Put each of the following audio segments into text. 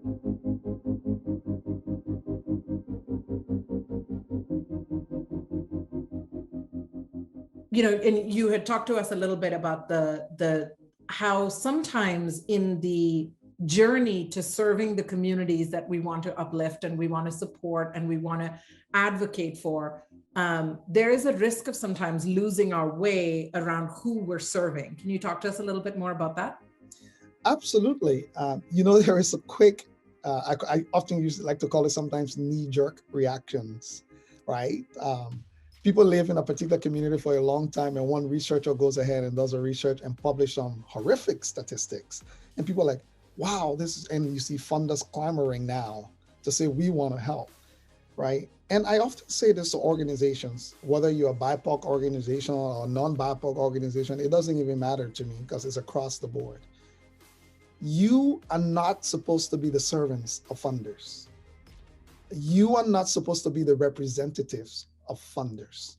And you had talked to us a little bit about the how sometimes in the journey to serving the communities that we want to uplift and we want to support and we want to advocate for, there is a risk of sometimes losing our way around who we're serving. Can you talk to us a little bit more about that? Absolutely. There is a quick, I often like to call it sometimes knee-jerk reactions, right? People live in a particular community for a long time, and one researcher goes ahead and does a research and publish some horrific statistics. And people are like, wow, and you see funders clamoring now to say, we want to help, right? And I often say this to organizations, whether you're a BIPOC organization or a non-BIPOC organization, it doesn't even matter to me because it's across the board. You are not supposed to be the servants of funders. You are not supposed to be the representatives of funders.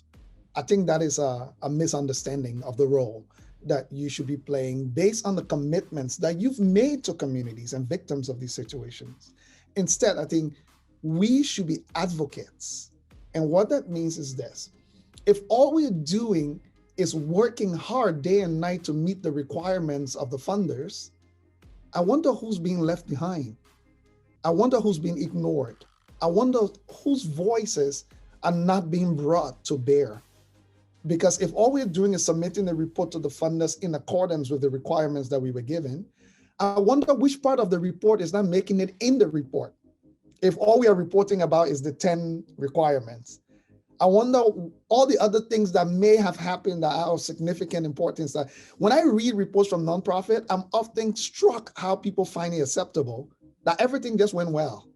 I think that is a misunderstanding of the role that you should be playing based on the commitments that you've made to communities and victims of these situations. Instead, I think we should be advocates. And what that means is this: if all we're doing is working hard day and night to meet the requirements of the funders, I wonder who's being left behind. I wonder who's being ignored. I wonder whose voices are not being brought to bear. Because if all we're doing is submitting the report to the funders in accordance with the requirements that we were given, I wonder which part of the report is not making it in the report. If all we are reporting about is the 10 requirements, I wonder all the other things that may have happened that are of significant importance. That when I read reports from nonprofit, I'm often struck how people find it acceptable that everything just went well.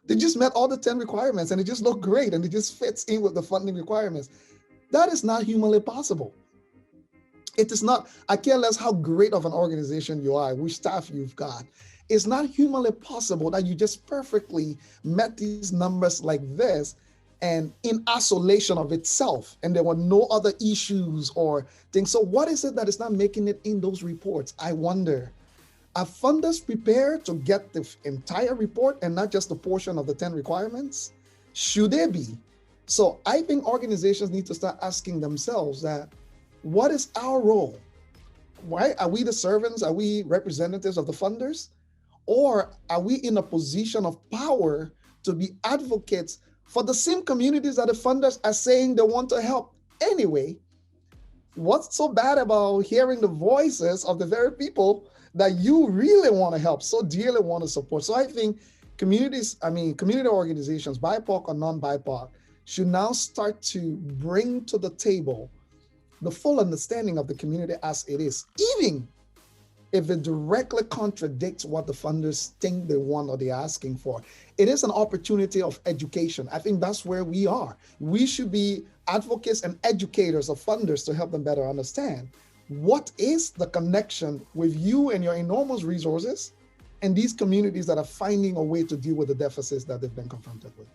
They just met all the 10 requirements and it just looked great and it just fits in with the funding requirements. That is not humanly possible. It is not. I care less how great of an organization you are, which staff you've got. It's not humanly possible that you just perfectly met these numbers like this and in isolation of itself, and there were no other issues or things. So what is it that is not making it in those reports? I wonder. Are funders prepared to get the entire report and not just the portion of the 10 requirements? Should they be? So I think organizations need to start asking themselves that, what is our role? Why are we the servants? Are we representatives of the funders? Or are we in a position of power to be advocates for the same communities that the funders are saying they want to help anyway? What's so bad about hearing the voices of the very people that you really want to help, so dearly want to support? So I think community organizations, BIPOC or non-BIPOC, should now start to bring to the table the full understanding of the community as it is, even if it directly contradicts what the funders think they want or they're asking for. It is an opportunity of education. I think that's where we are. We should be advocates and educators of funders to help them better understand what is the connection with you and your enormous resources and these communities that are finding a way to deal with the deficits that they've been confronted with.